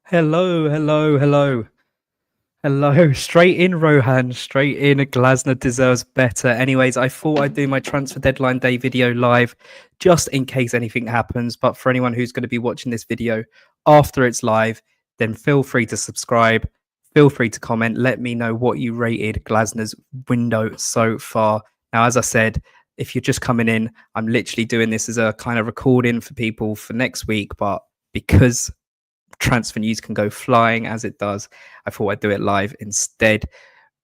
Hello, hello, hello. Hello, straight in Rohan, straight in. Glasner deserves better. Anyways, I thought I'd do my transfer deadline day video live just in case anything happens. But for anyone who's going to be watching this video after it's live, then feel free to subscribe. Feel free to comment. Let me know what you rated Glasner's window so far. Now, as I said, if you're just coming in, I'm literally doing this as a kind of recording for people for next week. But because transfer news can go flying as it does, I thought I'd do it live instead.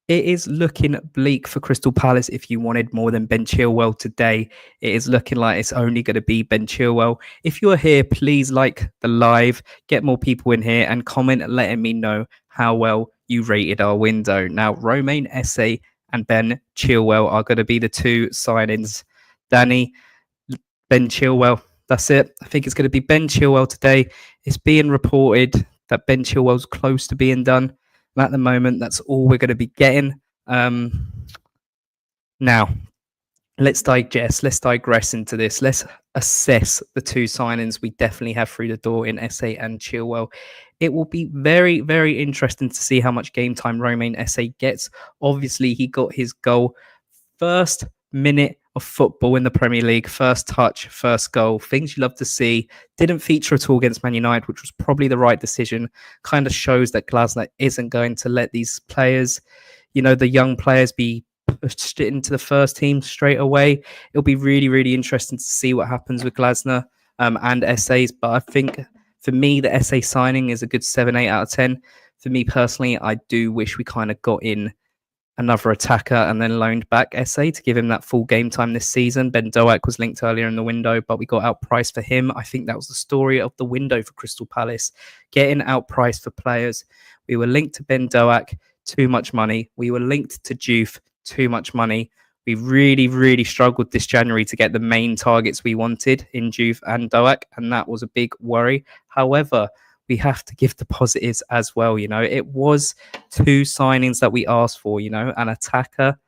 It is looking bleak for Crystal Palace if you wanted more than Ben Chilwell today. It is looking like it's only going to be Ben Chilwell. If you're here, please like the live, get more people in here and comment letting me know how well you rated our window. Now, Romain Esse and Ben Chilwell are going to be the two signings. Danny, Ben Chilwell. That's it. I think it's going to be Ben Chilwell today. It's being reported that Ben Chilwell's close to being done. And at the moment, that's all we're going to be getting. Now, let's digress into this. Let's assess the two signings we definitely have through the door in Esse and Chilwell. It will be very, very interesting to see how much game time Romain Esse gets. Obviously, he got his goal first minute of football in the Premier League, first touch, first goal, things you love to see. Didn't feature at all against Man United, which was probably the right decision. Kind of shows that Glasner isn't going to let these players, the young players, be pushed into the first team straight away. It'll be really, really interesting to see what happens with Glasner and Esse's. But I think for me, the Esse signing is a good 7, 8 out of 10. For me personally, I do wish we kind of got in another attacker and then loaned back Esse to give him that full game time this season. Ben Doak was linked earlier in the window, but we got outpriced for him. I think that was the story of the window for Crystal Palace, getting outpriced for players. We were linked to Ben Doak, too much money. We were linked to Juve, too much money. We really, really struggled this January to get the main targets we wanted in Juve and Doak, and that was a big worry. However, we have to give the positives as well. It was two signings that we asked for, an attacker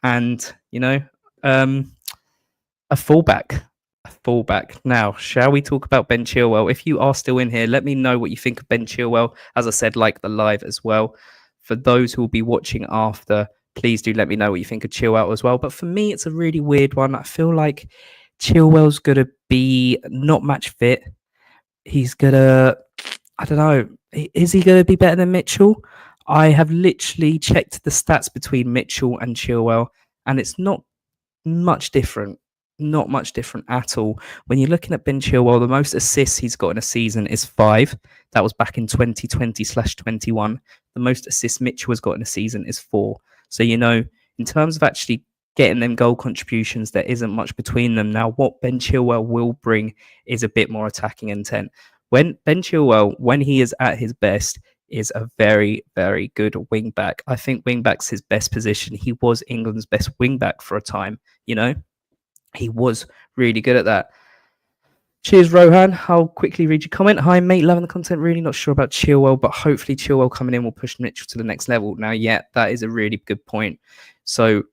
and, a fullback. Now, shall we talk about Ben Chilwell? If you are still in here, let me know what you think of Ben Chilwell. As I said, like the live as well. For those who will be watching after, please do let me know what you think of Chilwell as well. But for me, it's a really weird one. I feel like Chilwell's going to be not match fit. He's going to, I don't know. Is he going to be better than Mitchell? I have literally checked the stats between Mitchell and Chilwell, and it's not much different. Not much different at all. When you're looking at Ben Chilwell, the most assists he's got in a season is 5. That was back in 2020/21. The most assists Mitchell has got in a season is 4. So, in terms of actually getting them goal contributions, there isn't much between them. Now, what Ben Chilwell will bring is a bit more attacking intent. When Ben Chilwell, when he is at his best, is a very, very good wing back. I think wing back's his best position. He was England's best wing back for a time, He was really good at that. Cheers, Rohan. I'll quickly read your comment. Hi, mate. Loving the content. Really not sure about Chilwell, but hopefully Chilwell coming in will push Mitchell to the next level. Now, yeah, that is a really good point. So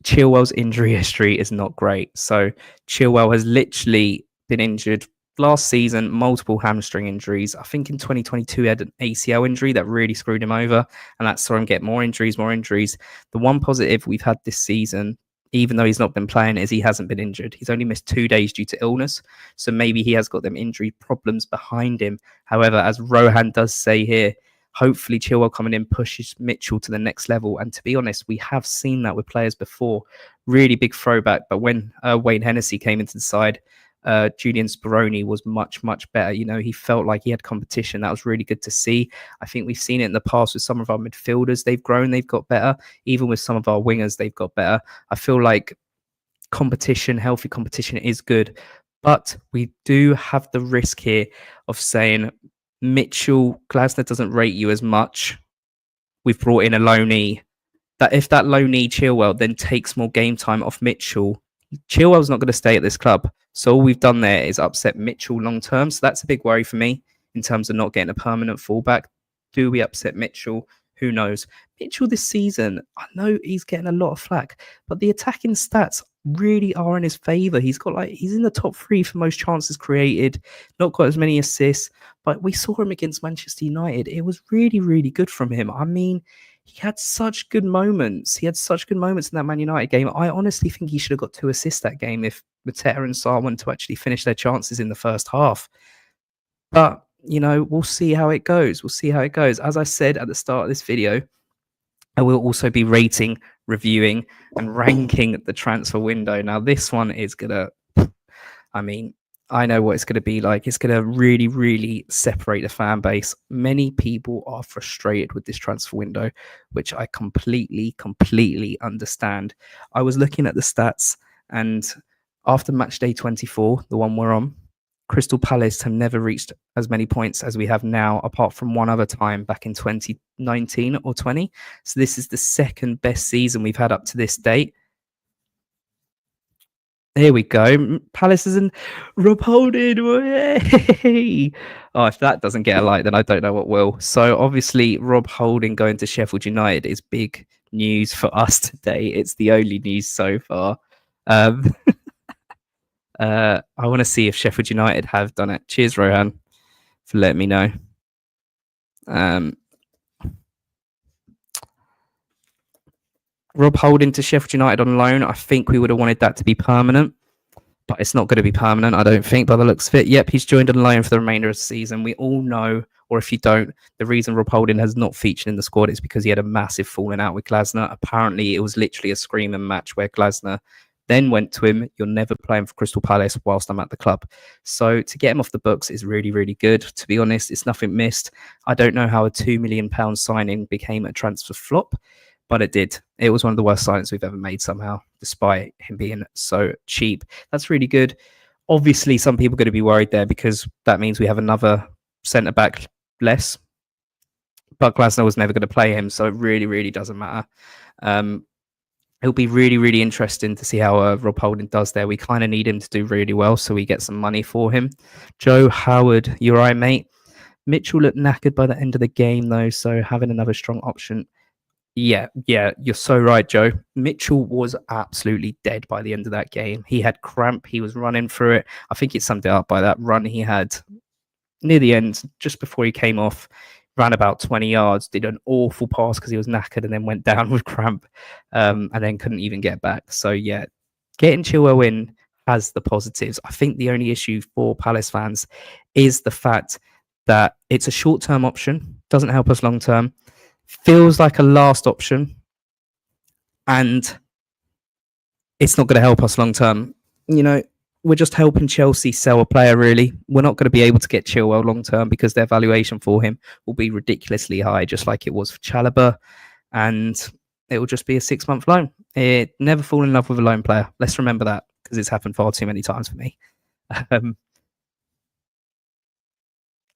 Chilwell's injury history is not great. So Chilwell has literally been injured last season, multiple hamstring injuries. I think in 2022 he had an ACL injury that really screwed him over, and that saw him get more injuries. The one positive we've had this season, even though he's not been playing, is he hasn't been injured. He's only missed 2 days due to illness, so maybe he has got them injury problems behind him. However, as Rohan does say here, hopefully Chilwell coming in pushes Mitchell to the next level. And to be honest, we have seen that with players before. Really big throwback, but when Wayne Hennessy came into the side, Julian Speroni was much, much better. He felt like he had competition. That was really good to see. I think we've seen it in the past with some of our midfielders. They've grown, they've got better. Even with some of our wingers, they've got better. I feel like competition, healthy competition is good. But we do have the risk here of saying, Mitchell, Glasner doesn't rate you as much. We've brought in a loanee. That if that loanee Chilwell then takes more game time off Mitchell, Chilwell's not going to stay at this club. So all we've done there is upset Mitchell long term. So that's a big worry for me in terms of not getting a permanent fullback. Do we upset Mitchell? Who knows? Mitchell this season, I know he's getting a lot of flack, but the attacking stats really are in his favour. He's in the top 3 for most chances created, not got as many assists, but we saw him against Manchester United. It was really, really good from him. I mean, he had such good moments. He had such good moments in that Man United game. I honestly think he should have got 2 assists that game if Mateta and Sarr wanted to actually finish their chances in the first half. But, we'll see how it goes. We'll see how it goes. As I said at the start of this video, I will also be rating, reviewing, and ranking the transfer window. Now, this one is going to, I know what it's going to be like. It's going to really, really separate the fan base. Many people are frustrated with this transfer window, which I completely, completely understand. I was looking at the stats, and after match day 24, the one we're on, Crystal Palace have never reached as many points as we have now, apart from one other time back in 2019 or 20. So this is the second best season we've had up to this date. Here we go. Palace is in Rob Holding. Oh, if that doesn't get a like, then I don't know what will. So obviously, Rob Holding going to Sheffield United is big news for us today. It's the only news so far. I want to see if Sheffield United have done it. Cheers, Rohan, for letting me know. Rob Holding to Sheffield United on loan. I think we would have wanted that to be permanent, but it's not going to be permanent, I don't think, by the looks of it. Yep, he's joined on loan for the remainder of the season. We all know, or if you don't, the reason Rob Holding has not featured in the squad is because he had a massive falling out with Glasner. Apparently, it was literally a screaming match where Glasner then went to him, "You're never playing for Crystal Palace whilst I'm at the club." So to get him off the books is really, really good. To be honest, it's nothing missed. I don't know how a £2 million signing became a transfer flop, but it did. It was one of the worst signings we've ever made somehow, despite him being so cheap. That's really good. Obviously, some people are going to be worried there because that means we have another centre-back less. But Glasner was never going to play him, so it really, really doesn't matter. It'll be really, really interesting to see how Rob Holding does there. We kind of need him to do really well so we get some money for him. Joe Howard, you're right, mate. Mitchell looked knackered by the end of the game, though, so having another strong option. Yeah, you're so right, Joe. Mitchell was absolutely dead by the end of that game. He had cramp. He was running through it. I think it summed it up by that run he had near the end, just before he came off, ran about 20 yards, did an awful pass because he was knackered and then went down with cramp and then couldn't even get back. So, yeah, getting Chilwell in has the positives. I think the only issue for Palace fans is the fact that it's a short-term option, doesn't help us long-term, feels like a last option, and it's not going to help us long-term. We're just helping Chelsea sell a player, really. We're not going to be able to get Chilwell long-term because their valuation for him will be ridiculously high, just like it was for Chalobah, and it will just be a 6-month loan. Never fall in love with a loan player. Let's remember that because it's happened far too many times for me.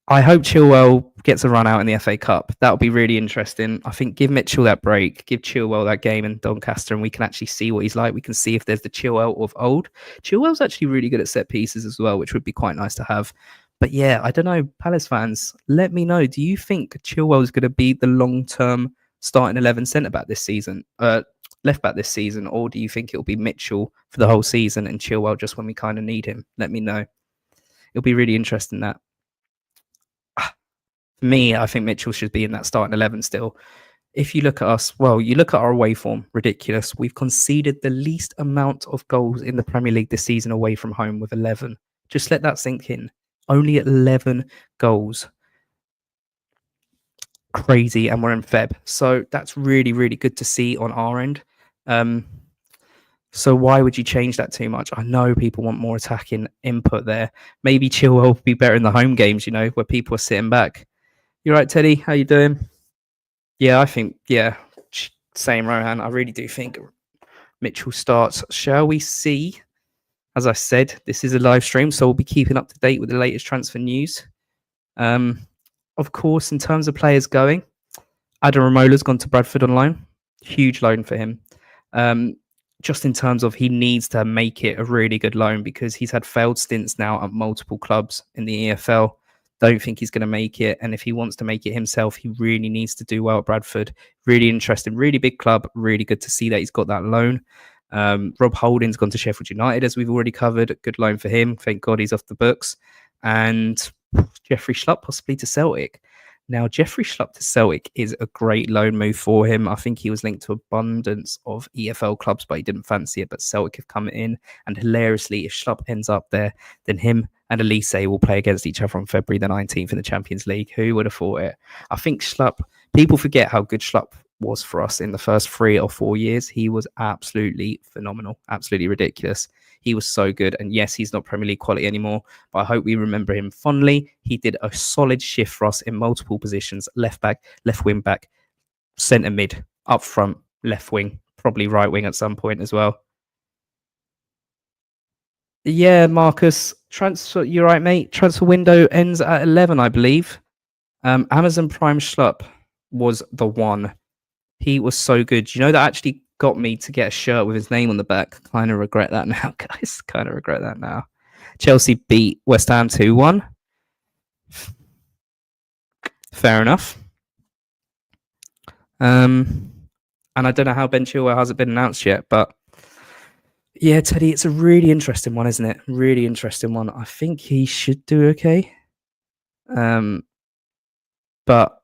I hope Chilwell gets a run out in the FA Cup. That would be really interesting. I think give Mitchell that break, give Chilwell that game in Doncaster, and we can actually see what he's like. We can see if there's the Chilwell of old. Chilwell's actually really good at set pieces as well, which would be quite nice to have. But yeah, I don't know, Palace fans, let me know. Do you think Chilwell is going to be the long-term starting 11 centre-back this season, left-back this season, or do you think it'll be Mitchell for the whole season and Chilwell just when we kind of need him? Let me know. It'll be really interesting that. Me, I think Mitchell should be in that starting 11 still. If you look at us, you look at our away form, ridiculous. We've conceded the least amount of goals in the Premier League this season away from home with 11. Just let that sink in. Only 11 goals. Crazy, and we're in Feb. So that's really, really good to see on our end. So why would you change that too much? I know people want more attacking input there. Maybe Chilwell will be better in the home games, where people are sitting back. You right, Teddy? How you doing? Yeah, I think, same, Rohan. I really do think Mitchell starts. Shall we see? As I said, this is a live stream, so we'll be keeping up to date with the latest transfer news. Of course, in terms of players going, Adam Ramola's gone to Bradford on loan. Huge loan for him. Just in terms of he needs to make it a really good loan because he's had failed stints now at multiple clubs in the EFL. Don't think he's going to make it. And if he wants to make it himself, he really needs to do well at Bradford. Really interesting, really big club. Really good to see that he's got that loan. Rob Holding's gone to Sheffield United, as we've already covered. Good loan for him. Thank God he's off the books. And Jeffrey Schlupp possibly to Celtic. Now, Jeffrey Schlupp to Celtic is a great loan move for him. I think he was linked to abundance of EFL clubs, but he didn't fancy it. But Celtic have come in, and hilariously, if Schlupp ends up there, then him and Elise will play against each other on February the 19th in the Champions League. Who would have thought it? I think Schlupp, people forget how good Schlupp was for us in the first 3 or 4 years. He was absolutely phenomenal, absolutely ridiculous. He was so good. And yes, he's not Premier League quality anymore, but I hope we remember him fondly. He did a solid shift for us in multiple positions: left back, left wing back, centre mid, up front, left wing, probably right wing at some point as well. Yeah, Marcus, transfer. You're right, mate. Transfer window ends at 11, I believe. Amazon Prime Schlupp was the one. He was so good. You know, that actually got me to get a shirt with his name on the back. Kind of regret that now, guys. Kind of regret that now. Chelsea beat West Ham 2-1. Fair enough. And I don't know how Ben Chilwell hasn't been announced yet, but yeah, Teddy, it's a really interesting one, isn't it? Really interesting one. I think he should do okay. But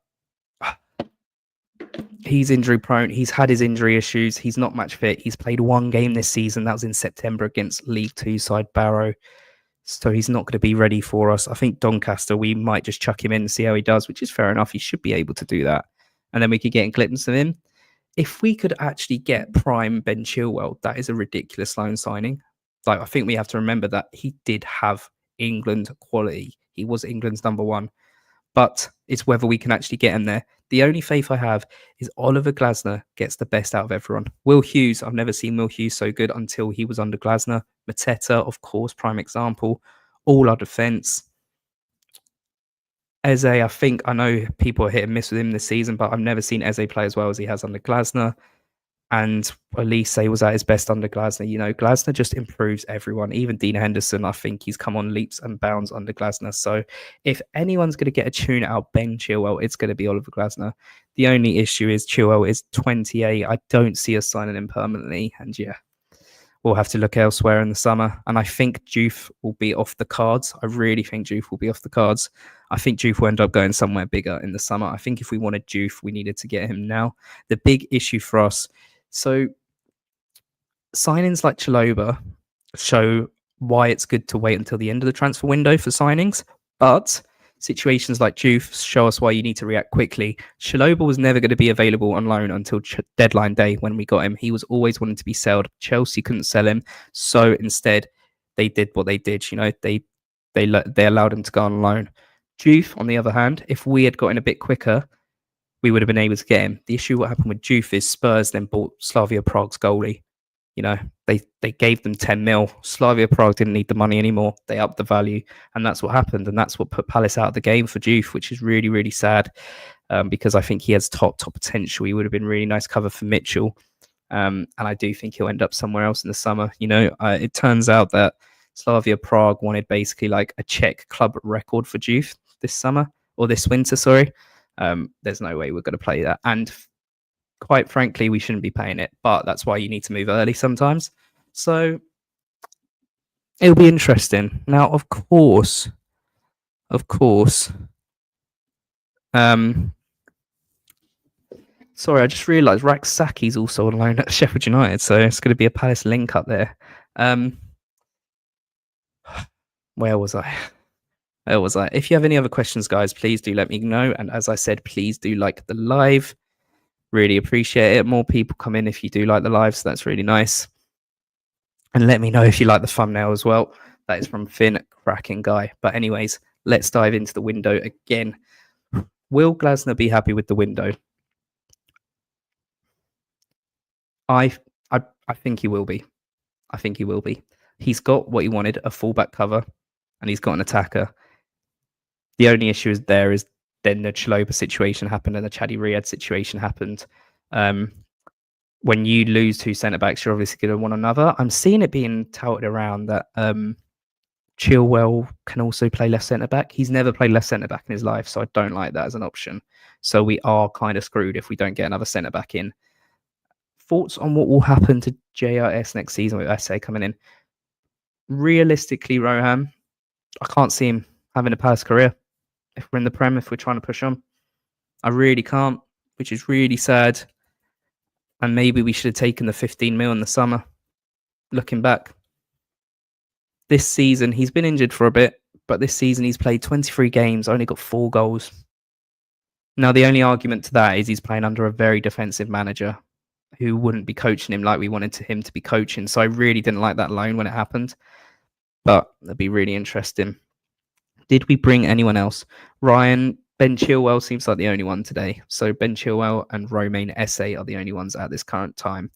he's injury prone. He's had his injury issues. He's not match fit. He's played one game this season. That was in September against League Two side Barrow. So he's not going to be ready for us. I think Doncaster, we might just chuck him in and see how he does, which is fair enough. He should be able to do that. And then we could get in glimpses of him. If we could actually get prime Ben Chilwell, that is a ridiculous loan signing. Like, I think we have to remember that he did have England quality. He was England's number one. But it's whether we can actually get him there. The only faith I have is Oliver Glasner gets the best out of everyone. Will Hughes, I've never seen Will Hughes so good until he was under Glasner. Mateta, of course, prime example. All our defence. Eze, I know people are hit and miss with him this season, but I've never seen Eze play as well as he has under Glasner. And Elise was at his best under Glasner. You know, Glasner just improves everyone. Even Dean Henderson, I think he's come on leaps and bounds under Glasner. So if anyone's going to get a tune out Ben Chilwell, it's going to be Oliver Glasner. The only issue is Chilwell is 28. I don't see us signing him permanently. And yeah, we'll have to look elsewhere in the summer. And I think Juve will be off the cards. I really think Juve will be off the cards. I think Juve will end up going somewhere bigger in the summer. I think if we wanted Juve, we needed to get him now. The big issue for us, so signings like Chalobah show why it's good to wait until the end of the transfer window for signings, but situations like Juve show us why you need to react quickly. Chalobah was never going to be available on loan until deadline day when we got him. He was always wanting to be sold. Chelsea couldn't sell him, so instead they did what they did. You know, they allowed him to go on loan. Juve, on the other hand, if we had gotten a bit quicker, we would have been able to get him. The issue what happened with Juve is Spurs then bought Slavia Prague's goalie. You know, they gave them 10 mil. Slavia Prague didn't need the money anymore. They upped the value, and that's what happened. And that's what put Palace out of the game for Juve, which is really, really sad because I think he has top potential. He would have been really nice cover for Mitchell. And I do think he'll end up somewhere else in the summer. You know, it turns out that Slavia Prague wanted basically like a Czech club record for Juve this summer or this winter, sorry. There's no way we're going to play that. And quite frankly, we shouldn't be paying it. But that's why you need to move early sometimes. So it'll be interesting. Now, of course, sorry, I just realised Saki's also on loan at Sheffield United. So it's going to be a Palace link up there. Where was I? If you have any other questions, guys, please do let me know. And as I said, please do like the live. Really appreciate it. More people come in if you do like the live, so that's really nice. And let me know if you like the thumbnail as well. That is from Finn, cracking guy. But anyways, let's dive into the window again. Will Glasner be happy with the window? I think he will be. I think he will be. He's got what he wanted, a fullback cover, and he's got an attacker. The only issue is then the Chalobah situation happened and the Chadi Riyad situation happened. When you lose two centre-backs, you're obviously going to want another. I'm seeing it being touted around that Chilwell can also play left centre-back. He's never played left centre-back in his life, so I don't like that as an option. So we are kind of screwed if we don't get another centre-back in thoughts on what will happen to JRS next season with SA coming in? Realistically, Rohan, I can't see him having a past career if we're in the Prem, if we're trying to push on. I really can't, which is really sad. And maybe we should have taken the 15 mil in the summer. Looking back, this season he's been injured for a bit, but this season he's played 23 games, only got 4 goals. Now, the only argument to that is he's playing under a very defensive manager who wouldn't be coaching him like we wanted him to be coaching. So I really didn't like that loan when it happened. But it'd be really interesting. Did we bring anyone else? Ryan, Ben Chilwell seems like the only one today. So Ben Chilwell and Romain Esse are the only ones at this current time.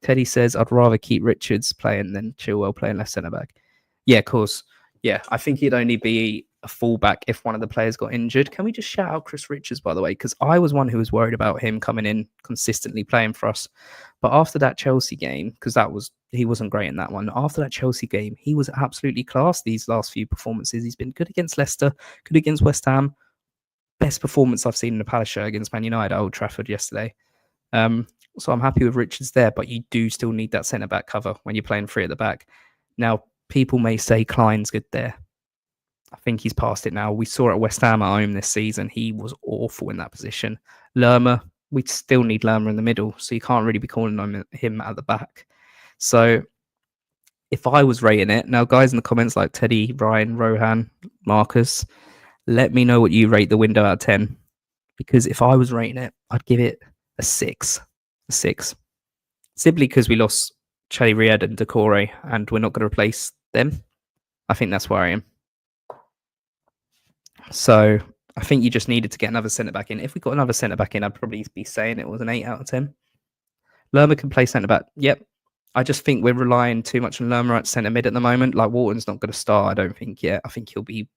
Teddy says, I'd rather keep Richards playing than Chilwell playing left centre back. Yeah, of course. Yeah, I think he'd only be a fullback if one of the players got injured. Can we just shout out Chris Richards, by the way? Because I was one who was worried about him coming in consistently playing for us. But after that Chelsea game, because he wasn't great in that one. After that Chelsea game, he was absolutely class these last few performances. He's been good against Leicester, good against West Ham. Best performance I've seen in the Palace show against Man United at Old Trafford yesterday. So I'm happy with Richards there, but you do still need that centre-back cover when you're playing 3 at the back. Now, people may say Klein's good there. I think he's past it now. We saw at West Ham at home this season. He was awful in that position. Lerma, we still need Lerma in the middle, so you can't really be calling on him at the back. So if I was rating it, now guys in the comments like Teddy, Ryan, Rohan, Marcus, let me know what you rate the window out of 10. Because if I was rating it, I'd give it a 6. A 6. Simply because we lost Charlie Riad and Decore and we're not going to replace them. I think that's where I am. So I think you just needed to get another centre-back in. If we got another centre-back in, I'd probably be saying it was an 8 out of 10. Lerma can play centre-back. Yep. I just think we're relying too much on Lerma at centre-mid at the moment. Like, Wharton's not going to start, I don't think, yet. I think he'll be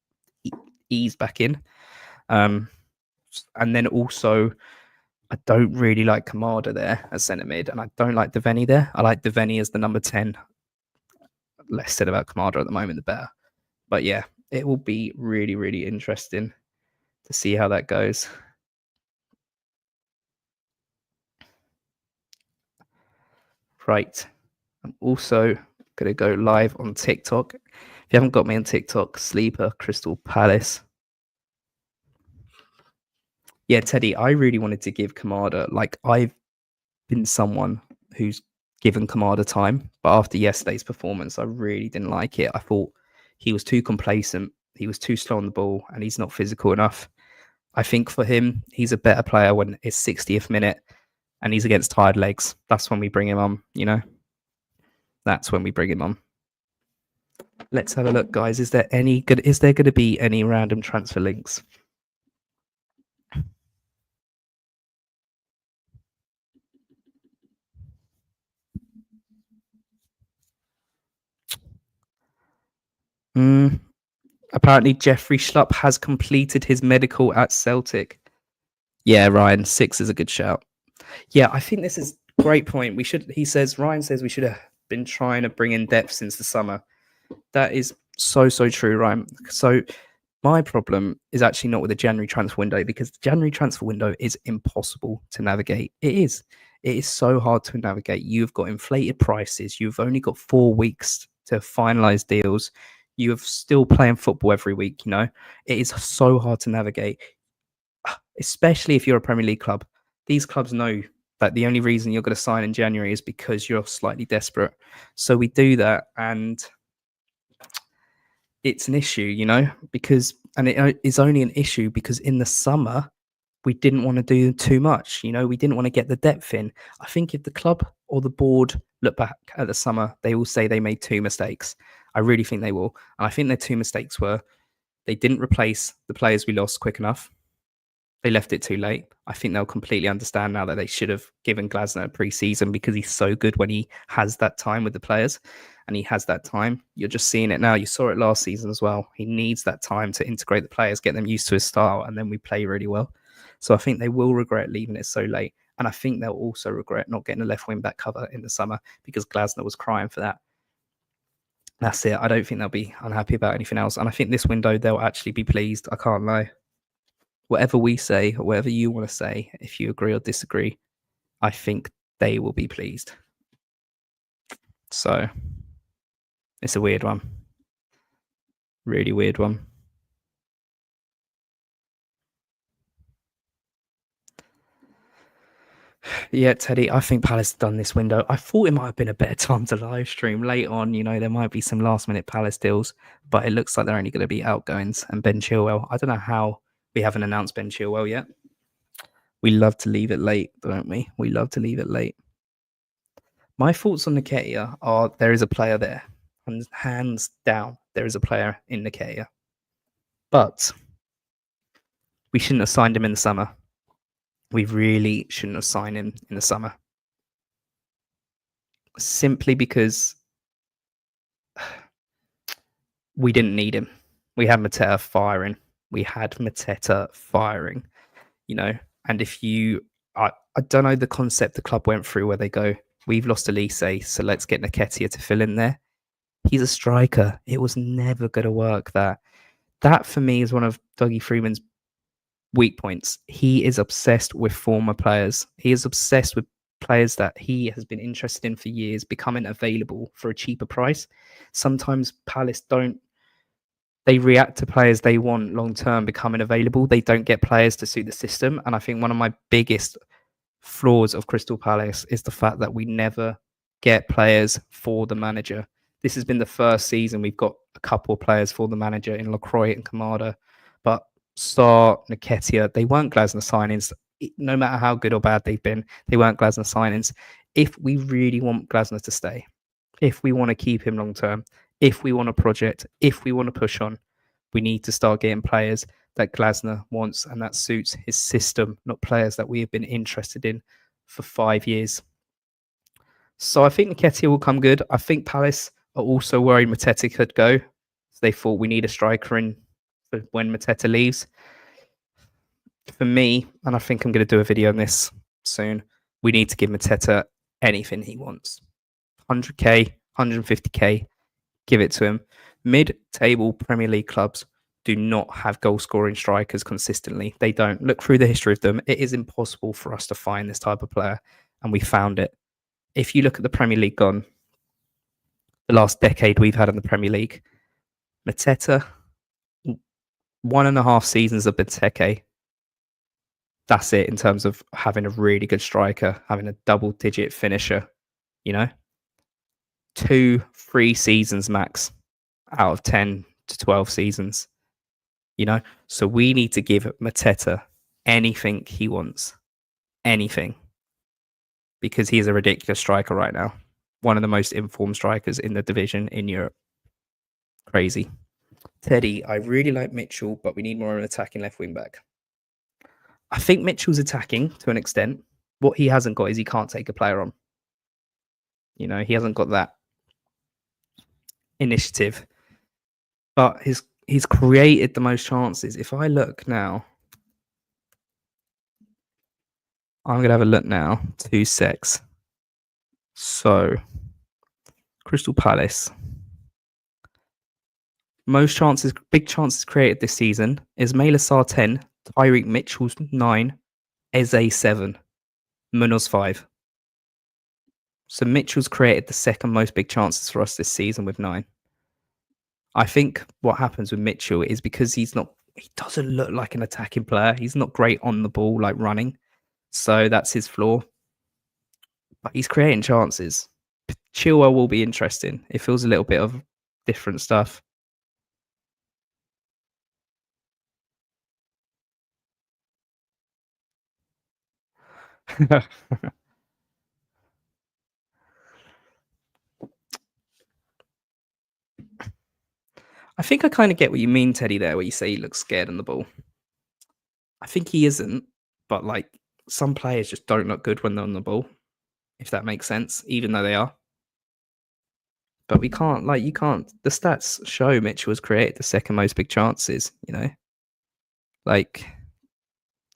eased back in. And then also, I don't really like Kamada there as centre-mid, and I don't like Devaney there. I like Devaney as the number 10. Less said about Kamada at the moment, the better. But yeah, it will be really, really interesting to see how that goes. Right. I'm also going to go live on TikTok. If you haven't got me on TikTok, Sleeper Crystal Palace. Yeah, Teddy, I really wanted to give Kamada, like, I've been someone who's given Kamada time, but after yesterday's performance, I really didn't like it. I thought he was too complacent, he was too slow on the ball, and he's not physical enough. I think for him, he's a better player when it's 60th minute and he's against tired legs. That's when we bring him on, you know? That's when we bring him on. Let's have a look, guys. Is there going to be any random transfer links? Apparently, Jeffrey Schlupp has completed his medical at Celtic. Yeah, Ryan, 6 is a good shout. Yeah, I think this is a great point. Ryan says we should have been trying to bring in depth since the summer. That is so true, Ryan. So my problem is actually not with the January transfer window, because the January transfer window is impossible to navigate. It is so hard to navigate. You've got inflated prices. You've only got 4 weeks to finalize deals. You're still playing football every week, you know. It is so hard to navigate, especially if you're a Premier League club. These clubs know that the only reason you're going to sign in January is because you're slightly desperate. So we do that, and it's an issue, you know, and it is only an issue because in the summer, we didn't want to do too much. You know, we didn't want to get the depth in. I think if the club or the board look back at the summer, they will say they made 2 mistakes. I really think they will. And I think their 2 mistakes were they didn't replace the players we lost quick enough. They left it too late. I think they'll completely understand now that they should have given Glasner a pre-season, because he's so good when he has that time with the players, and he has that time. You're just seeing it now. You saw it last season as well. He needs that time to integrate the players, get them used to his style, and then we play really well. So I think they will regret leaving it so late. And I think they'll also regret not getting a left wing back cover in the summer, because Glasner was crying for that. That's it. I don't think they'll be unhappy about anything else. And I think this window, they'll actually be pleased. I can't lie. Whatever we say, or whatever you want to say, if you agree or disagree, I think they will be pleased. So it's a weird one. Really weird one. Yeah, Teddy, I think Palace have done this window. I thought it might have been a better time to live stream late on. There might be some last minute Palace deals, but it looks like they're only going to be outgoings. And Ben Chilwell, I don't know how we haven't announced Ben Chilwell yet. We love to leave it late, don't we? We love to leave it late. My thoughts on Nketiah are there is a player there. And hands down, there is a player in Nketiah. But we shouldn't have signed him in the summer. We really shouldn't have signed him in the summer. Simply because we didn't need him. We had Mateta firing. And if I don't know the concept the club went through where they go, we've lost Elise, so let's get Nketiah to fill in there. He's a striker. It was never going to work. That for me is one of Dougie Freeman's weak points. He is obsessed with former players. He is obsessed with players that he has been interested in for years becoming available for a cheaper price. Sometimes Palace they react to players they want long term becoming available. They don't get players to suit the system. And I think one of my biggest flaws of Crystal Palace is the fact that we never get players for the manager. This has been the first season we've got a couple of players for the manager in Lacroix and Kamada, but Sarr, Nketiah, they weren't Glasner signings. No matter how good or bad they've been, they weren't Glasner signings. If we really want Glasner to stay, if we want to keep him long term, if we want a project, if we want to push on, we need to start getting players that Glasner wants and that suits his system, not players that we have been interested in for 5 years. So I think Nketiah will come good. I think Palace are also worried Mateta could go. So they thought we need a striker in for when Mateta leaves. For me, and I think I'm going to do a video on this soon, we need to give Mateta anything he wants. 100k, 150k, give it to him. Mid-table Premier League clubs do not have goal-scoring strikers consistently. They don't. Look through the history of them. It is impossible for us to find this type of player, and we found it. If you look at the Premier League gone, the last decade we've had in the Premier League, Mateta, 1.5 seasons of Benteke. That's it in terms of having a really good striker, having a double-digit finisher, 2-3 seasons max out of 10 to 12 seasons, So we need to give Mateta anything he wants, anything, because he's a ridiculous striker right now. One of the most informed strikers in the division in Europe. Crazy. Teddy, I really like Mitchell, but we need more of an attacking left wing back. I think Mitchell's attacking to an extent. What he hasn't got is he can't take a player on. He hasn't got that initiative. But he's created the most chances. If I look now, I'm going to have a look now. 2 secs. So, Crystal Palace. Most chances, big chances created this season. Ismaila Sarr 10, Tyreek Mitchell's 9, Eze 7, Munoz 5. So Mitchell's created the second most big chances for us this season with 9. I think what happens with Mitchell is because he doesn't look like an attacking player. He's not great on the ball, like running. So that's his flaw. But he's creating chances. Chilwell will be interesting. It feels a little bit of different stuff. I think I kind of get what you mean, Teddy, there, where you say he looks scared on the ball. I think he isn't, but some players just don't look good when they're on the ball, if that makes sense, even though they are. But we can't, the stats show Mitchell has created the second most big chances, that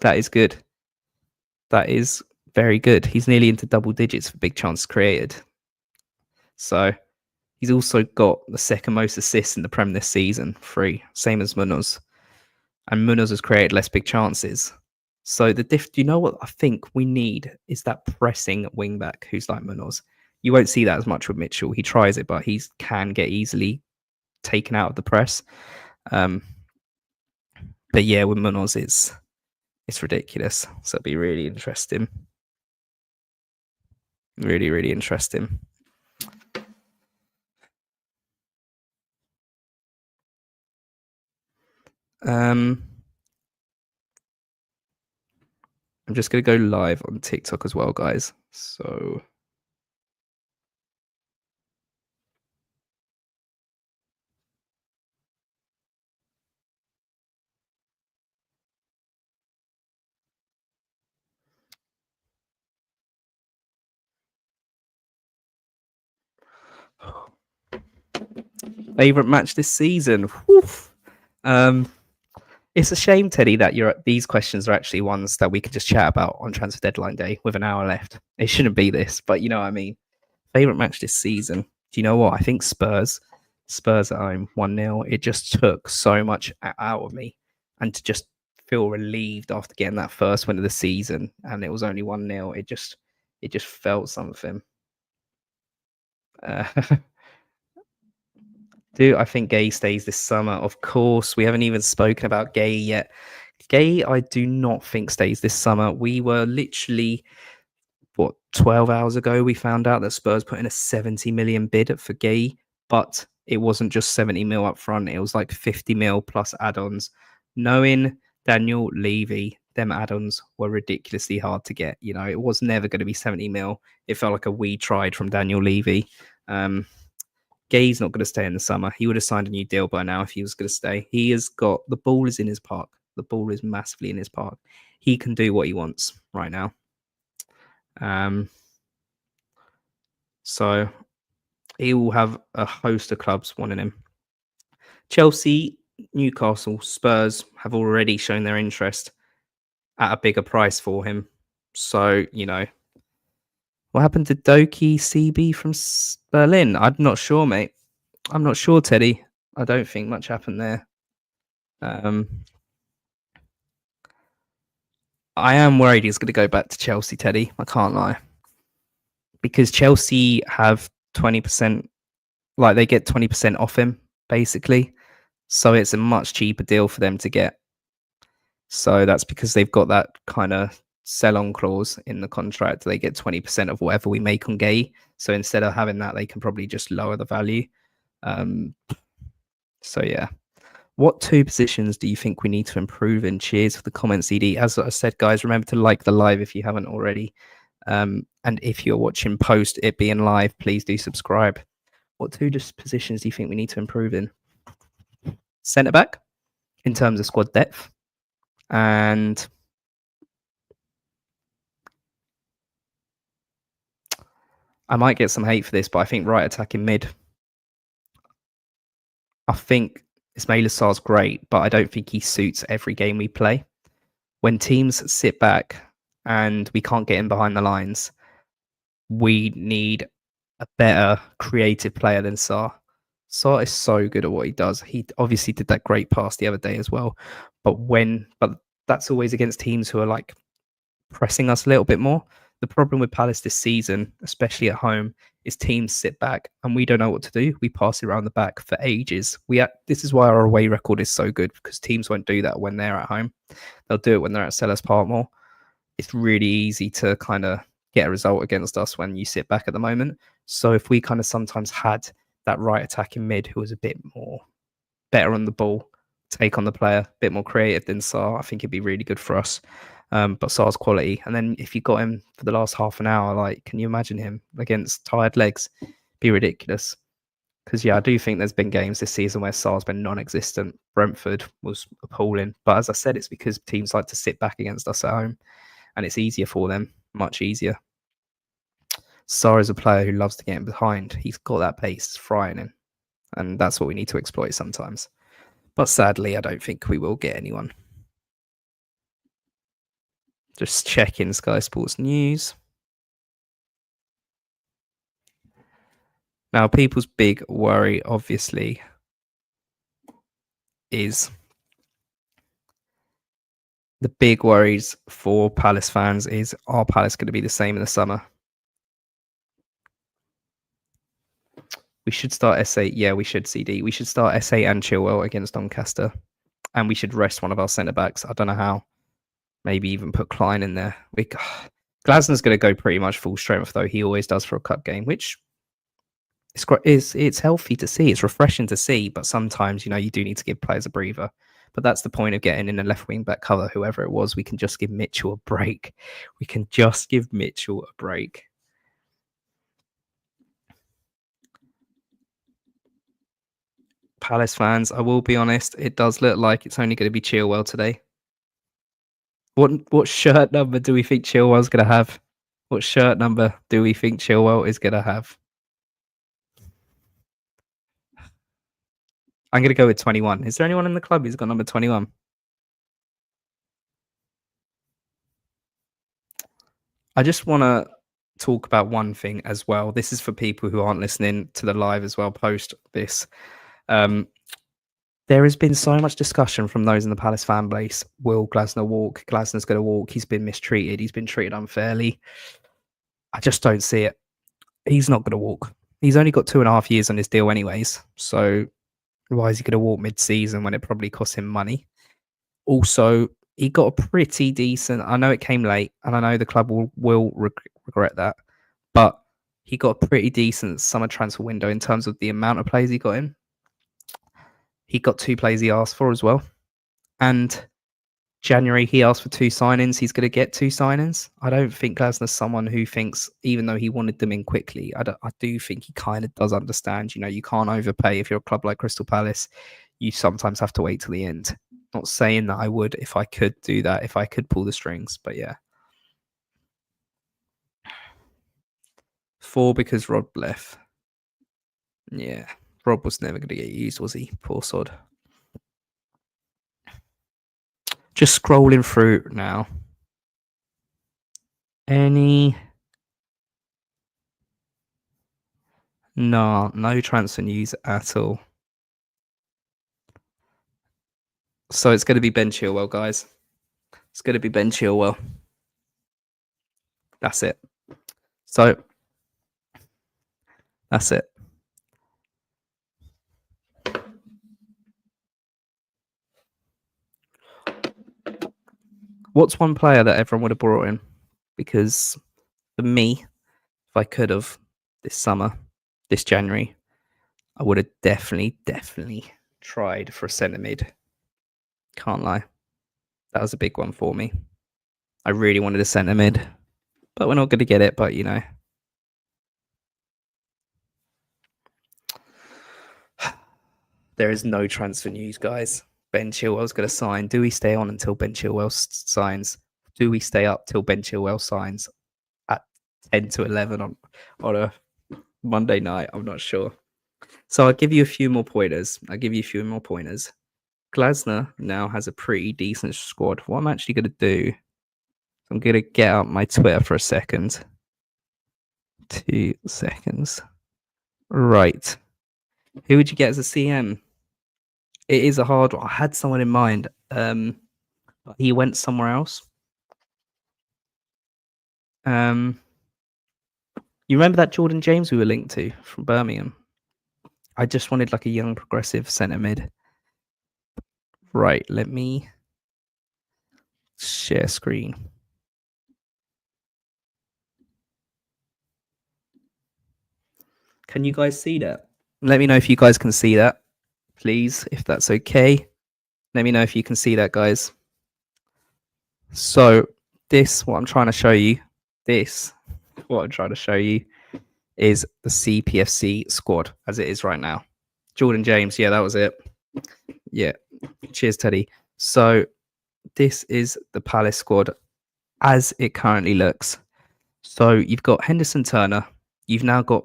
is good. That is very good. He's nearly into double digits for big chances created. So he's also got the second most assists in the Prem this season, 3, same as Munoz. And Munoz has created less big chances. So do you know what I think we need is that pressing wing back who's like Munoz. You won't see that as much with Mitchell. He tries it, but he can get easily taken out of the press. Um, but yeah, with Munoz, it's ridiculous. So it'd be really interesting. Really, really interesting. Um, I'm just gonna go live on TikTok as well, guys. So favorite match this season. Woof. Um, it's a shame, Teddy, that these questions are actually ones that we can just chat about on transfer deadline day with an hour left. It shouldn't be this, but you know what I mean. Favorite match this season. Do you know what? I think Spurs. Spurs at home, 1-0. It just took so much out of me. And to just feel relieved after getting that first win of the season and it was only 1-0, it just felt something. Uh, do I think Gay stays this summer? Of course. We haven't even spoken about Gay yet. Gay, I do not think stays this summer. We were literally 12 hours ago, we found out that Spurs put in a 70 million bid for Gay, but it wasn't just 70 mil up front. It was like 50 mil plus add-ons. Knowing Daniel Levy, them add-ons were ridiculously hard to get. You know, it was never going to be 70 mil. It felt like a we tried from Daniel Levy. Gay's not going to stay in the summer. He would have signed a new deal by now if he was going to stay. He has got the ball is in his park. The ball is massively in his park. He can do what he wants right now. So he will have a host of clubs wanting him. Chelsea, Newcastle, Spurs have already shown their interest at a bigger price for him. So, you know, what happened to Doki CB from Berlin? I'm not sure, mate. I'm not sure, Teddy. I don't think much happened there. I am worried he's going to go back to Chelsea, Teddy. I can't lie. Because Chelsea have 20%, like they get 20% off him, basically. So it's a much cheaper deal for them to get. So that's because they've got that kind of sell on clause in the contract. They get 20% of whatever we make on Gay. So instead of having that, they can probably just lower the value. Um, so yeah. What two positions do you think we need to improve in? Cheers for the comment, CD. As I said, guys, remember to like the live if you haven't already. And if you're watching post it being live, please do subscribe. What two just positions do you think we need to improve in? Centre back in terms of squad depth. And I might get some hate for this, but I think right attacking mid. I think Ismail Assar's great, but I don't think he suits every game we play. When teams sit back and we can't get in behind the lines, we need a better creative player than Sarr. Sarr is so good at what he does. He obviously did that great pass the other day as well. But that's always against teams who are like pressing us a little bit more. The problem with Palace this season, especially at home, is teams sit back and we don't know what to do. We pass it around the back for ages. This is why our away record is so good because teams won't do that when they're at home. They'll do it when they're at Selhurst Park more. It's really easy to kind of get a result against us when you sit back at the moment. So if we kind of sometimes had that right attacking mid who was a bit more better on the ball, take on the player, a bit more creative than Sarr, I think it'd be really good for us. But Sarr's quality. And then if you got him for the last half an hour, like, can you imagine him against tired legs? Be ridiculous. Because, yeah, I do think there's been games this season where Sarr's been non existent. Brentford was appalling. But as I said, it's because teams like to sit back against us at home and it's easier for them, much easier. Sarr is a player who loves to get in behind. He's got that pace frying him. And that's what we need to exploit sometimes. But sadly, I don't think we will get anyone. Just checking Sky Sports News. Now, people's big worry, obviously, is The big worries for Palace fans is, are Palace going to be the same in the summer? We should start SA. Yeah, we should CD. We should start SA and Chilwell against Doncaster, and we should rest one of our centre backs. I don't know how. Maybe even put Klein in there. Glasner's going to go pretty much full strength, though he always does for a cup game, which it's healthy to see. It's refreshing to see, but sometimes you do need to give players a breather. But that's the point of getting in a left wing back cover, whoever it was. We can just give Mitchell a break. We can just give Mitchell a break. Palace fans, I will be honest, it does look like it's only going to be Chilwell today. What shirt number do we think Chilwell's going to have? What shirt number do we think Chilwell is going to have? I'm going to go with 21. Is there anyone in the club who's got number 21? I just want to talk about one thing as well. This is for people who aren't listening to the live as well post this. There has been so much discussion from those in the Palace fan base. Will Glasner walk? Glasner's going to walk. He's been mistreated. He's been treated unfairly. I just don't see it. He's not going to walk. He's only got 2.5 years on his deal anyways. So why is he going to walk mid-season when it probably costs him money? Also, he got a pretty decent. I know it came late, and I know the club will regret that, but he got a pretty decent summer transfer window in terms of the amount of players he got in. He got 2 players he asked for as well, and January he asked for 2 signings. He's going to get 2 signings. I don't think Glasner's someone who thinks, even though he wanted them in quickly, I do think he kind of does understand. You can't overpay if you're a club like Crystal Palace. You sometimes have to wait till the end. Not saying that I would if I could do that, if I could pull the strings, but yeah. 4 because Rob left. Yeah, Rob was never going to get used, was he? Poor sod. Just scrolling through now. No transfer news at all. So it's going to be Ben Chilwell, guys. It's going to be Ben Chilwell. That's it. So that's it. What's one player that everyone would have brought in? Because for me, if I could have this summer, this January, I would have definitely tried for a centre mid. Can't lie. That was a big one for me. I really wanted a centre mid, but we're not going to get it. But there is no transfer news, guys. Ben Chilwell's going to sign. Do we stay on until Ben Chilwell signs? Do we stay up till Ben Chilwell signs at 10 to 11 on a Monday night? I'm not sure. So I'll give you a few more pointers. Glasner now has a pretty decent squad. What I'm actually going to do, I'm going to get up my Twitter for a second. 2 seconds. Right. Who would you get as a CM? It is a hard one. I had someone in mind. But he went somewhere else. You remember that Jordan James we were linked to from Birmingham? I just wanted like a young progressive centre mid. Right, let me share screen. Can you guys see that? Let me know if you guys can see that, please, if that's okay. Let me know if you can see that, guys. So what I'm trying to show you is the CPFC squad as it is right now. Jordan James, yeah, that was it. Yeah, cheers, Teddy. So this is the Palace squad as it currently looks. So you've got Henderson Turner. You've now got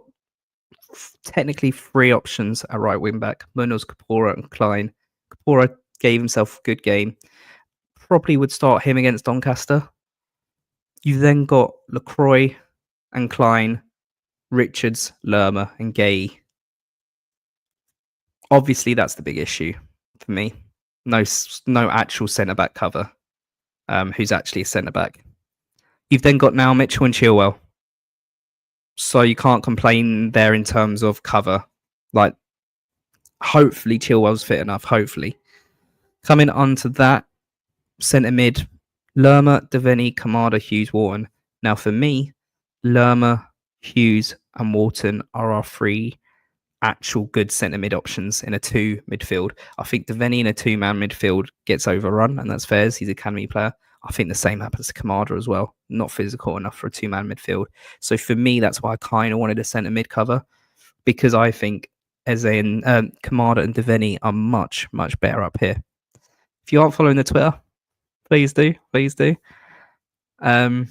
technically 3 options at right wing back: Munoz, Kapora, and Klein. Kapora gave himself a good game. Probably would start him against Doncaster. You've then got LaCroix and Klein, Richards, Lerma, and Gay. Obviously, that's the big issue for me. No actual centre back cover. who's actually a centre back. You've then got now Mitchell and Chilwell. So you can't complain there in terms of cover. Like, hopefully Chilwell's fit enough. Hopefully. Coming onto that, centre mid, Lerma, Devaney, Kamada, Hughes, Wharton. Now for me, Lerma, Hughes, and Wharton are our three actual good centre mid options in a two midfield. I think Devaney in a two-man midfield gets overrun, and that's fair. He's an academy player. I think the same happens to Kamada as well. Not physical enough for a two-man midfield. So for me, that's why I kind of wanted a centre mid cover, because I think as in Kamada and Devaney are much, much better up here. If you aren't following the Twitter, please do. Please do. As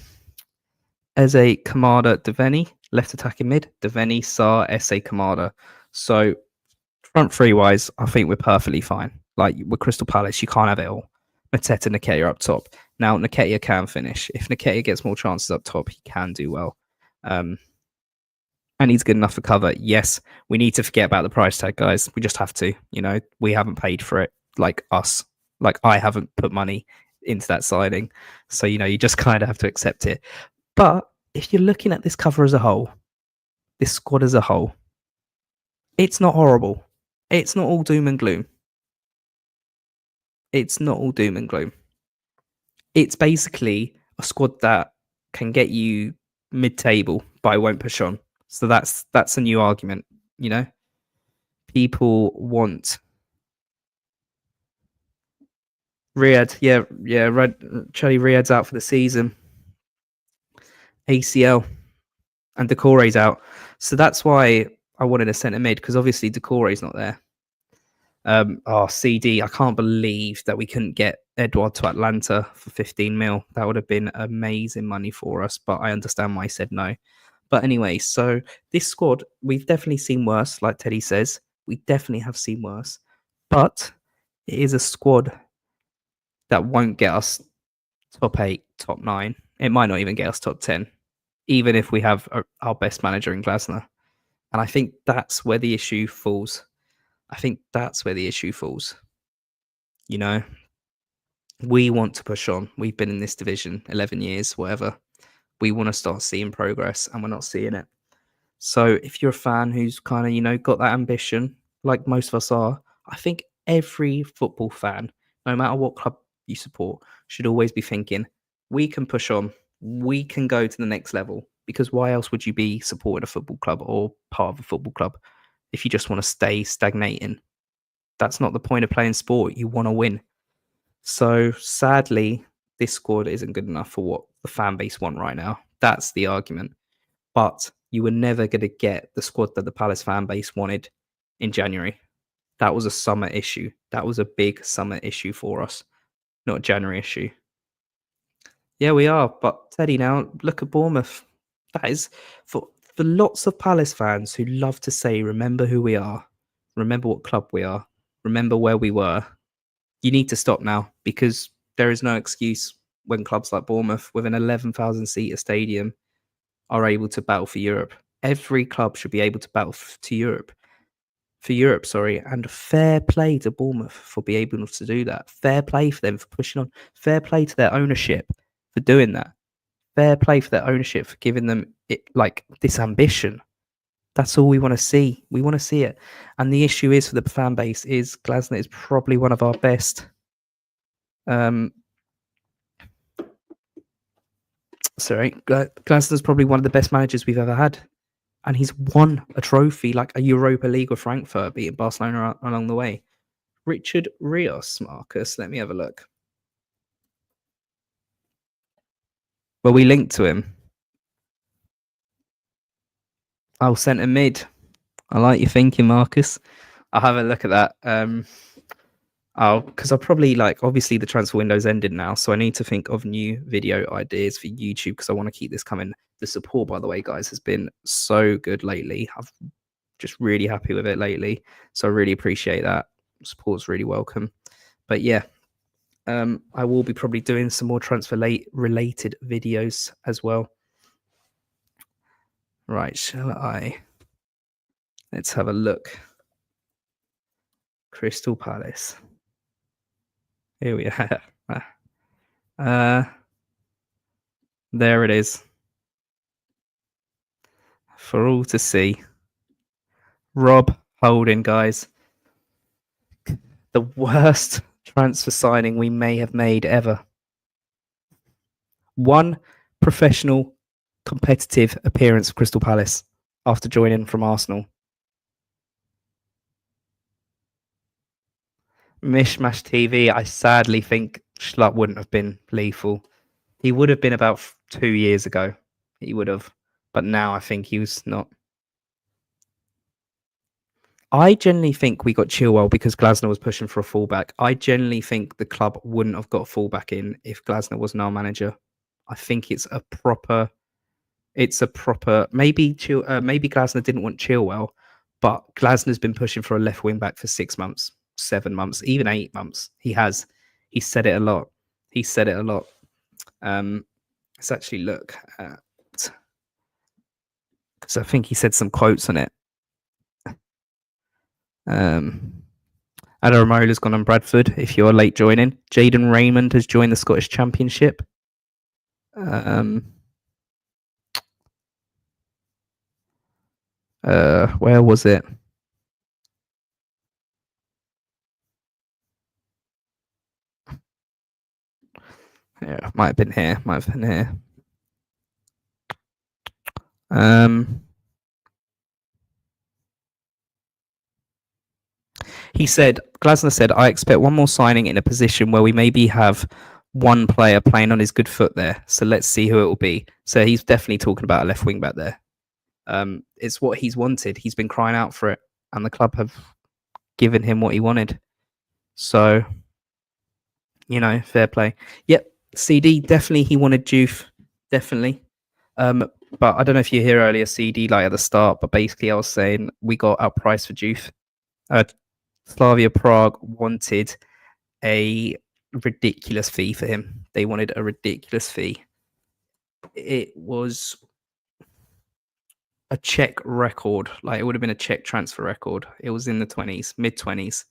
a Kamada, Devaney, left attacking mid, Devaney, Sarr, SA, Kamada. So front three wise, I think we're perfectly fine. Like with Crystal Palace, you can't have it all. Mateta, Nketiah up top. Now Nketiah can finish. If Nketiah gets more chances up top, he can do well. And he's good enough for cover. Yes, we need to forget about the price tag, guys. We just have to. You know, we haven't paid for it like us. Like I haven't put money into that signing. So, you know, you just kind of have to accept it. But if you're looking at this cover as a whole, this squad as a whole, it's not horrible. It's not all doom and gloom. It's not all doom and gloom. It's basically a squad that can get you mid-table, but won't push on. So that's a new argument, you know? People want Riyadh, Charlie Riyadh's out for the season. ACL and Decore's out. So that's why I wanted a centre mid, because obviously Decore's not there. CD, I can't believe that we couldn't get Edouard to Atlanta for 15 mil. That would have been amazing money for us, but I understand why he said no. But anyway, so this squad, we've definitely seen worse, like Teddy says. We definitely have seen worse. But it is a squad that won't get us top 8, top 9. It might not even get us top 10, even if we have our best manager in Glasner. And I think that's where the issue falls. You know, we want to push on. We've been in this division 11 years, whatever. We want to start seeing progress, and we're not seeing it. So if you're a fan who's kind of, you know, got that ambition, like most of us are, I think every football fan, no matter what club you support, should always be thinking, we can push on, we can go to the next level. Because why else would you be supporting a football club or part of a football club if you just want to stay stagnating? That's not the point of playing sport. You want to win. So sadly, this squad isn't good enough for what the fan base want right now. That's the argument. But you were never going to get the squad that the Palace fan base wanted in January. That was a summer issue. That was a big summer issue for us, not a January issue. Yeah, we are. But Teddy, now look at Bournemouth. That is for lots of Palace fans who love to say, remember who we are, remember what club we are, remember where we were. You need to stop now, because there is no excuse when clubs like Bournemouth, with an 11,000 seater stadium, are able to battle for Europe. Every club should be able to battle for Europe, and fair play to Bournemouth for being able to do that. Fair play for them for pushing on. Fair play to their ownership for doing that. Fair play for their ownership for giving them like this ambition. That's all we want to see. We want to see it. And the issue is for the fan base is Glasner is probably one of our best. Glasner's probably one of the best managers we've ever had. And he's won a trophy, like a Europa League with Frankfurt, beating Barcelona along the way. Richard Rios, Marcus. Let me have a look. Well, we linked to him. Oh, centre mid. I like your thinking, Marcus. I'll have a look at that. Because I probably obviously the transfer window's ended now, so I need to think of new video ideas for YouTube because I want to keep this coming. The support, by the way, guys, has been so good lately. I've just really happy with it lately, so I really appreciate that. Support's really welcome. But yeah, I will be probably doing some more transfer related videos as well. Right, let's have a look. Crystal Palace. Here we are. Uh, there it is for all to see. Rob Holding, guys. The worst transfer signing we may have made ever. One professional competitive appearance for Crystal Palace after joining from Arsenal. Mishmash TV, I sadly think Schlupp wouldn't have been lethal. He would have been about 2 years ago. He would have. But now I think he was not. I generally think we got Chilwell because Glasner was pushing for a fullback. I generally think the club wouldn't have got a fullback in if Glasner wasn't our manager. I think it's a proper. Maybe maybe Glasner didn't want Chilwell, but Glasner's been pushing for a left wing back for 6 months, 7 months, even 8 months. He has. He said it a lot. He said it a lot. Let's actually look at because I think he said some quotes on it. Adaromola's gone on Bradford. If you're late joining, Jaden Raymond has joined the Scottish Championship. Where was it? Yeah, might have been here. Might have been here. He said, Glasner said, I expect one more signing in a position where we maybe have one player playing on his good foot there. So let's see who it will be. So he's definitely talking about a left wing back there. It's what he's wanted. He's been crying out for it, and the club have given him what he wanted. So, fair play. Yep, CD, definitely he wanted Juve. Definitely. But I don't know if you hear earlier, CD, like at the start, but basically I was saying we got our price for Juve. Slavia Prague wanted a ridiculous fee for him. They wanted a ridiculous fee. It was a Czech record. Like it would have been a Czech transfer record. It was in the 20s, mid-20s.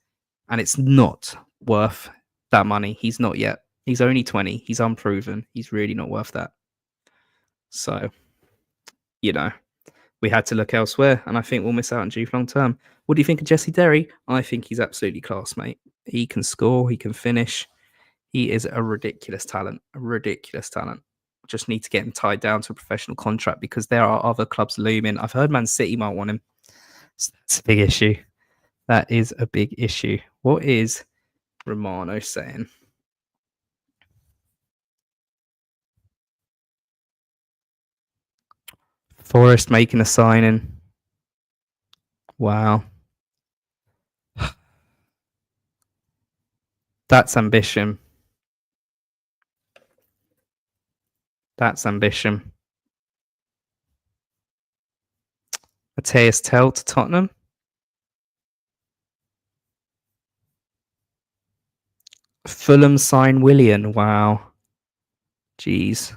And it's not worth that money. He's not yet. He's only 20. He's unproven. He's really not worth that. So, we had to look elsewhere, and I think we'll miss out on Juve long term. What do you think of Jesse Derry? I think he's absolutely class, mate. He can score, he can finish. He is a ridiculous talent. A ridiculous talent. Just need to get him tied down to a professional contract because there are other clubs looming. I've heard Man City might want him. So that's a big issue. That is a big issue. What is Romano saying? Forest making a signing. Wow. That's ambition. That's ambition. Matthias Tell to Tottenham. Fulham sign Willian. Wow. Jeez.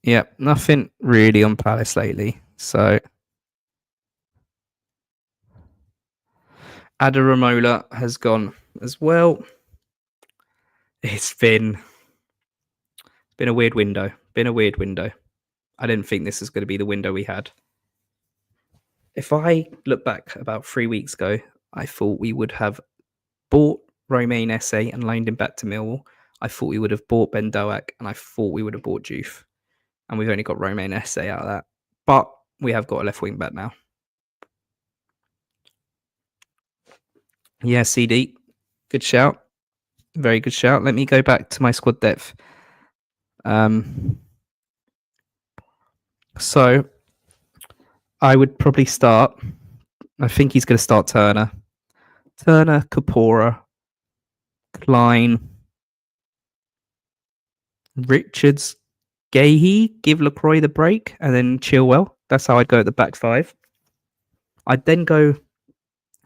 Yep, nothing really on Palace lately. So Adaramola has gone as well. It's been a weird window. I didn't think this was going to be the window we had. If I look back about 3 weeks ago, I thought we would have bought Romain Esse and loaned him back to Millwall. I thought we would have bought Ben Doak, and I thought we would have bought Juve. And we've only got Romain Esse out of that. But we have got a left wing back now. Yeah, CD. Good shout. Very good shout. Let me go back to my squad depth. So I would probably start. I think he's going to start Turner, Kapora, Klein, Richards, Gahey, give Lacroix the break, and then Chilwell. That's how I'd go at the back five. I'd then go.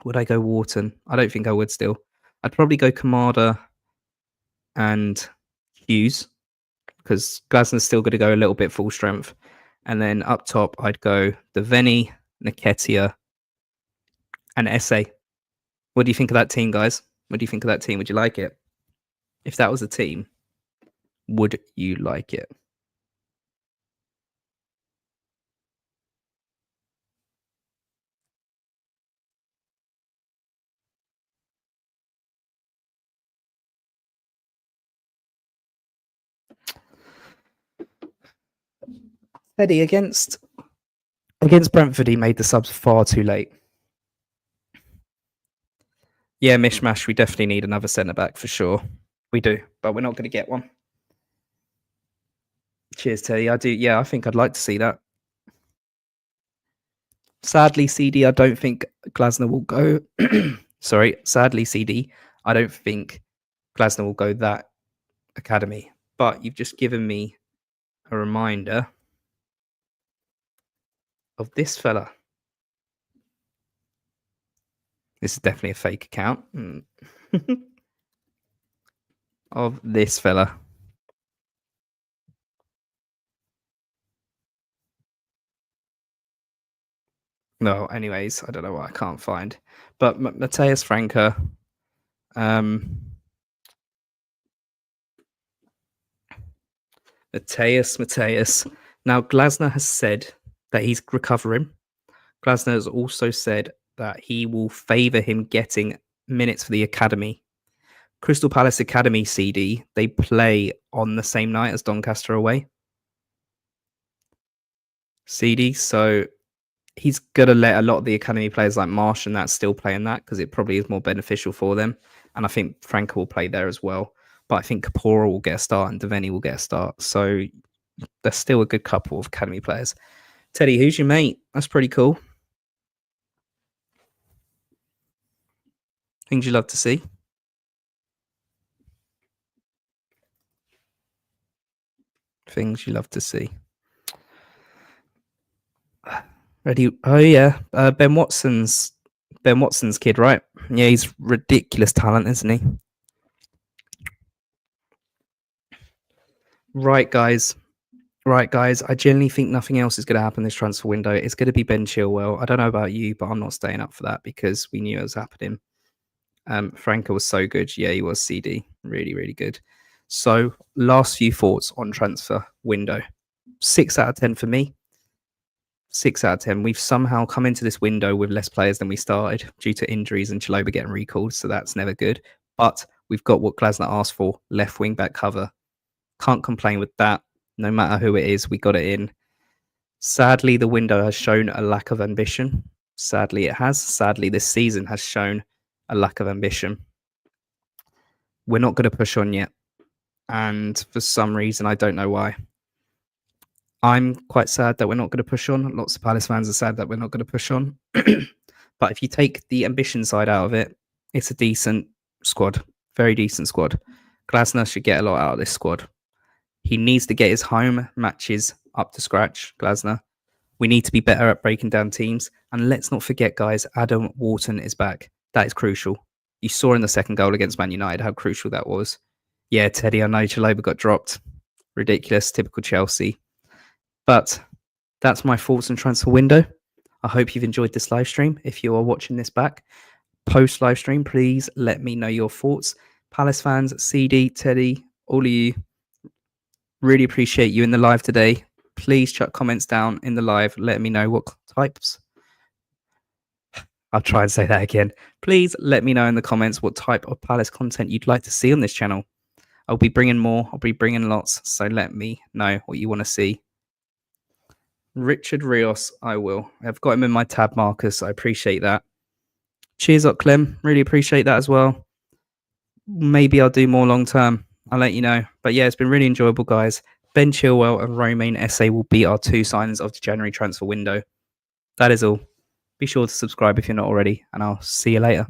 Would I go Wharton? I don't think I would still. I'd probably go Kamada and Hughes because Glasner's still going to go a little bit full strength. And then up top, I'd go Deveni, Nketiah, and Esse. What do you think of that team, guys? What do you think of that team? Would you like it? If that was a team, would you like it? Eddie, against Brentford, he made the subs far too late. Yeah, mishmash. We definitely need another centre back for sure. We do, but we're not going to get one. Cheers, Teddy. I do. Yeah, I think I'd like to see that. Sadly, CD, I don't think Glasner will go. Sorry, sadly, CD, I don't think Glasner will go that academy. But you've just given me a reminder of this fella. This is definitely a fake account. Of this fella. No, anyways, I don't know what I can't find. But Mateus Franca, Mateus. Now, Glasner has said that he's recovering. Glasner has also said that he will favour him getting minutes for the academy. Crystal Palace Academy CD, they play on the same night as Doncaster away. CD, so he's going to let a lot of the academy players like Marsh and that still play in that because it probably is more beneficial for them. And I think Franca will play there as well. But I think Kapora will get a start and Devaney will get a start. So there's still a good couple of academy players. Teddy, who's your mate? That's pretty cool. Things you love to see. Things you love to see. Ready? Oh yeah, Ben Watson's kid, right? Yeah, he's ridiculous talent, isn't he? Right, guys. I genuinely think nothing else is going to happen this transfer window. It's going to be Ben Chilwell. I don't know about you, but I'm not staying up for that because we knew it was happening. Franco was so good. Yeah, he was CD. Really, really good. So, last few thoughts on transfer window. 6 out of 10 for me. 6 out of 10. We've somehow come into this window with less players than we started due to injuries and Chaloba getting recalled. So, that's never good. But we've got what Glasner asked for, left wing back cover. Can't complain with that. No matter who it is, we got it in. Sadly, the window has shown a lack of ambition. Sadly, it has. Sadly, this season has shown a lack of ambition. We're not going to push on yet. And for some reason, I don't know why. I'm quite sad that we're not going to push on. Lots of Palace fans are sad that we're not going to push on. But if you take the ambition side out of it, it's a decent squad. Very decent squad. Glasner should get a lot out of this squad. He needs to get his home matches up to scratch, Glasner. We need to be better at breaking down teams. And let's not forget, guys, Adam Wharton is back. That is crucial. You saw in the second goal against Man United how crucial that was. Yeah, Teddy, I know Chaloba got dropped. Ridiculous, typical Chelsea. But that's my thoughts on transfer window. I hope you've enjoyed this live stream. If you are watching this back, post live stream, please let me know your thoughts. Palace fans, CD, Teddy, all of you, really appreciate you in the live today. Please chuck comments down in the live. Let me know what types. I'll try and say that again. Please let me know in the comments what type of Palace content you'd like to see on this channel. I'll be bringing more. I'll be bringing lots. So let me know what you want to see. Richard Rios, I will. I've got him in my tab markers. I appreciate that. Cheers up, Clem. Really appreciate that as well. Maybe I'll do more long term. I'll let you know. But yeah, it's been really enjoyable, guys. Ben Chilwell and Romain Esse will be our two signings of the January transfer window. That is all. Be sure to subscribe if you're not already, and I'll see you later.